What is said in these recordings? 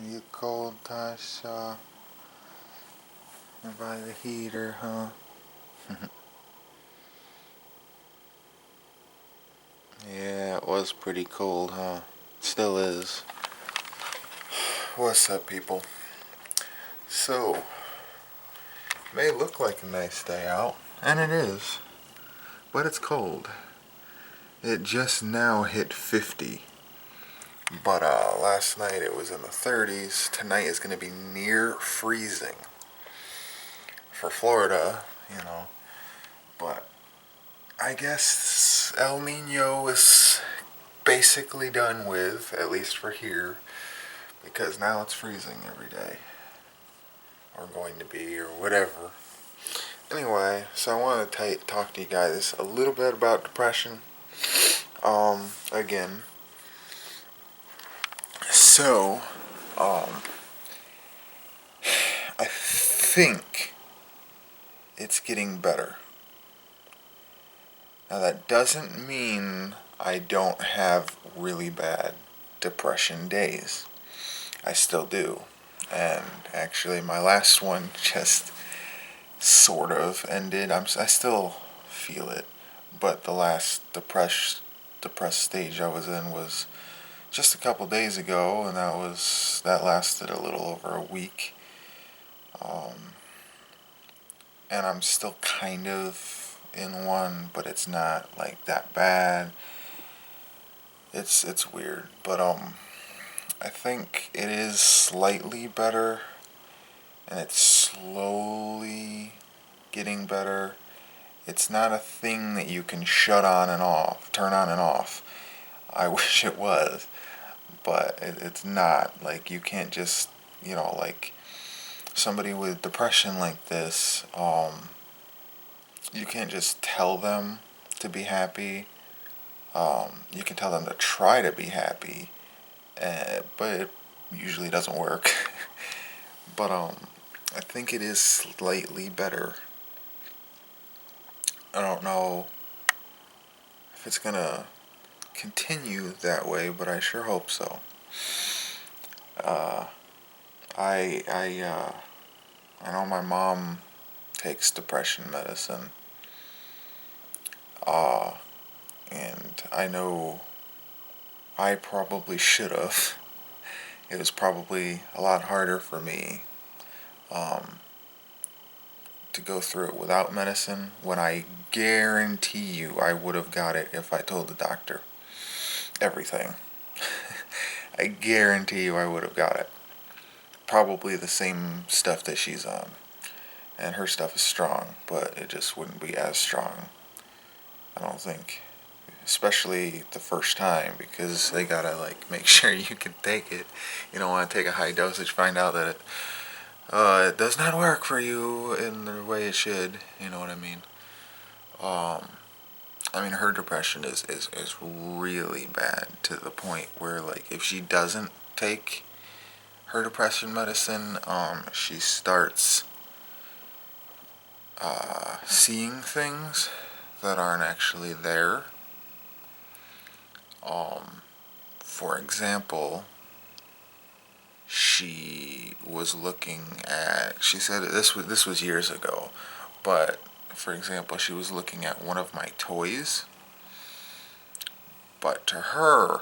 You cold, Tasha? You're by the heater, huh? Yeah, it was pretty cold, huh? Still is. What's up, people? So, it may look like a nice day out, and it is, but it's cold. It just now hit 50. But last night it was in the 30s. Tonight is going to be near freezing for Florida, you know. But I guess El Nino is basically done with, at least for here, because now it's freezing every day. Or going to be, or whatever. Anyway, so I want to talk to you guys a little bit about depression. Again. So, I think it's getting better. Now, that doesn't mean I don't have really bad depression days. I still do. And actually, my last one just sort of ended. I still feel it, but the last depressed stage I was in was just a couple days ago, and that lasted a little over a week. And I'm still kind of in one, but it's not like that bad. It's weird, but I think it is slightly better, and it's slowly getting better. It's not a thing that you can shut on and off, turn on and off. I wish it was, but it's not. Like, you can't just, like somebody with depression like this, you can't just tell them to be happy. You can tell them to try to be happy, but it usually doesn't work. But I think it is slightly better. I don't know if it's gonna continue that way, but I sure hope so. Uh, I know my mom takes depression medicine, uh, and I know I probably should have. It was probably a lot harder for me um, to go through it without medicine, when I guarantee you I would have got it if I told the doctor everything. I guarantee you I would have got it. Probably the same stuff that she's on. And her stuff is strong, but it just wouldn't be as strong, I don't think. Especially the first time, because they gotta make sure you can take it. You don't want to take a high dosage, find out that it does not work for you in the way it should. You know what I mean? Her depression is really bad, to the point where, if she doesn't take her depression medicine, she starts seeing things that aren't actually there. For example, she was looking at. She said this was years ago, but for example, she was looking at one of my toys. But to her,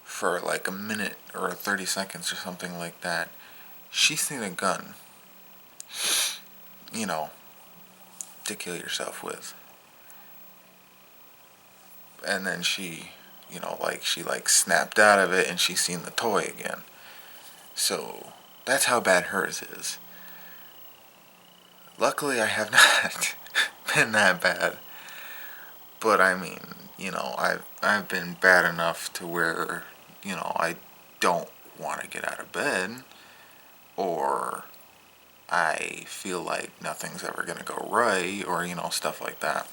for like a minute or 30 seconds or something like that, she's seen a gun, you know, to kill yourself with. And then she, she snapped out of it, and she's seen the toy again. So that's how bad hers is. Luckily, I have not been that bad. But I've been bad enough to where, I don't want to get out of bed, or I feel like nothing's ever going to go right, or, stuff like that.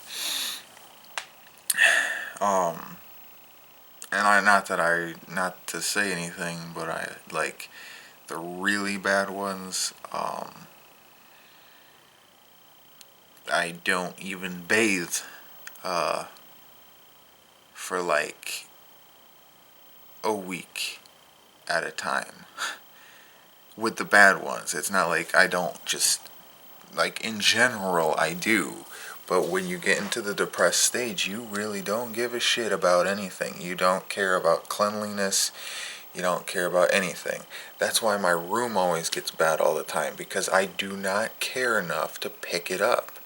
And not to say anything, but I like the really bad ones. I don't even bathe uh, for like a week at a time. with the bad ones. It's not like I don't just, like, in general, I do. But when you get into the depressed stage, you really don't give a shit about anything. You don't care about cleanliness. You don't care about anything. That's why my room always gets bad all the time, because I do not care enough to pick it up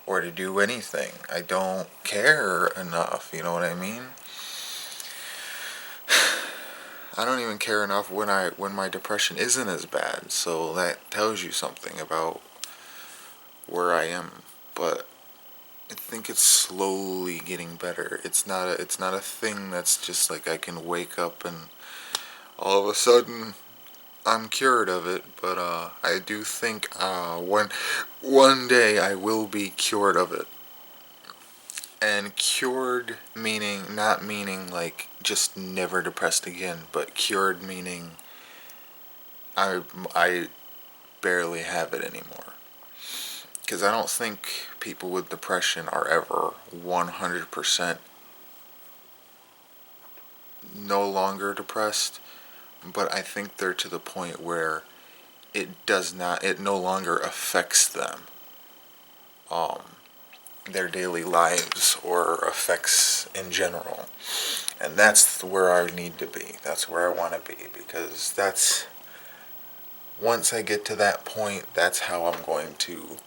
or to do anything. I don't care enough, you know what I mean? I don't even care enough when my depression isn't as bad. So that tells you something about where I am. But I think it's slowly getting better. It's not a thing that's just like I can wake up and all of a sudden I'm cured of it. But I do think one day I will be cured of it. And cured meaning, not meaning like just never depressed again, but cured meaning I barely have it anymore. Because I don't think people with depression are ever 100% no longer depressed, but I think they're to the point where it no longer affects them, um, their daily lives, or affects in general. And that's where I need to be. That's where I want to be, because once I get to that point, that's how I'm going to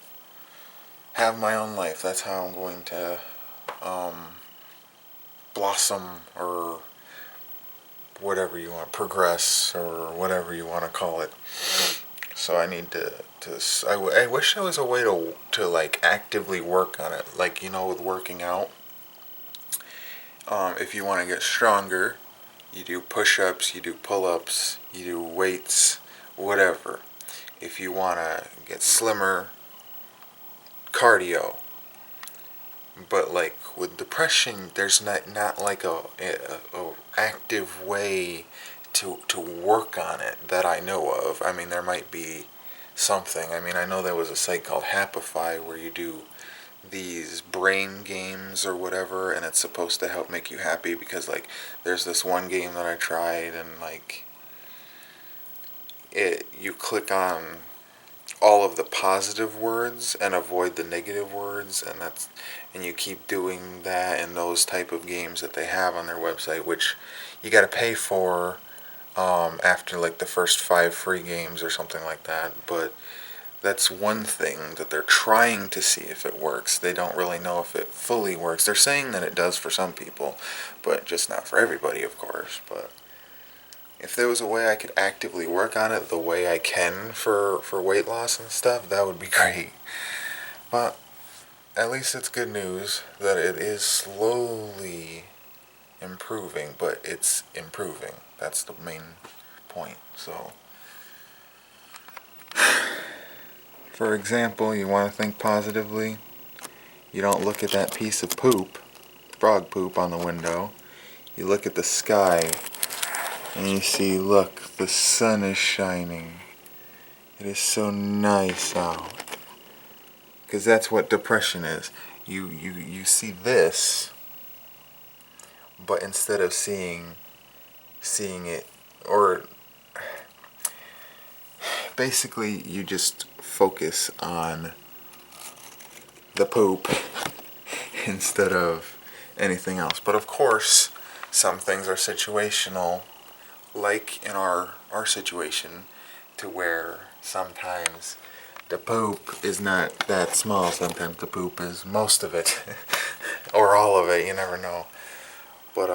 have my own life. That's how I'm going to blossom, or whatever you want, progress, or whatever you want to call it. So I need I wish there was a way to like actively work on it. Like, with working out, if you want to get stronger, you do push-ups, you do pull-ups, you do weights, whatever. If you want to get slimmer, cardio. But like with depression, there's not like a active way to work on it that I know of. I mean, there might be something. I mean, I know there was a site called Happify where you do these brain games or whatever, and it's supposed to help make you happy, because like there's this one game that I tried, and like you click on all of the positive words and avoid the negative words, and you keep doing that in those type of games that they have on their website, which you got to pay for after like the first 5 free games or something like that. But that's one thing that they're trying to see if it works. They don't really know if it fully works. They're saying that it does for some people, but just not for everybody, of course. But if there was a way I could actively work on it the way I can for weight loss and stuff, that would be great. But at least it's good news that it is slowly improving, but it's improving. That's the main point. So, for example, you want to think positively. You don't look at that piece of poop, frog poop on the window. You look at the sky and you see, look, the sun is shining. It is so nice out. Because that's what depression is. You see this, but instead of seeing it, or basically you just focus on the poop instead of anything else. But of course, some things are situational, like in our situation, to where sometimes the poop is not that small. Sometimes the poop is most of it, or all of it. You never know. But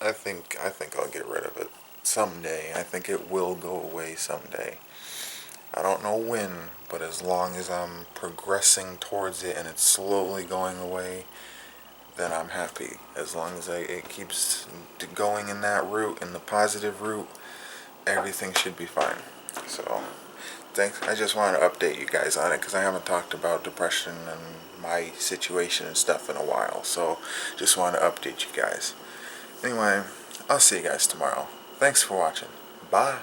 I think I'll get rid of it someday. I think it will go away someday. I don't know when, but as long as I'm progressing towards it and it's slowly going away, then I'm happy. As long as it keeps going in that route, in the positive route, everything should be fine. So, thanks. I just wanted to update you guys on it, because I haven't talked about depression and my situation and stuff in a while. So, just wanted to update you guys. Anyway, I'll see you guys tomorrow. Thanks for watching. Bye.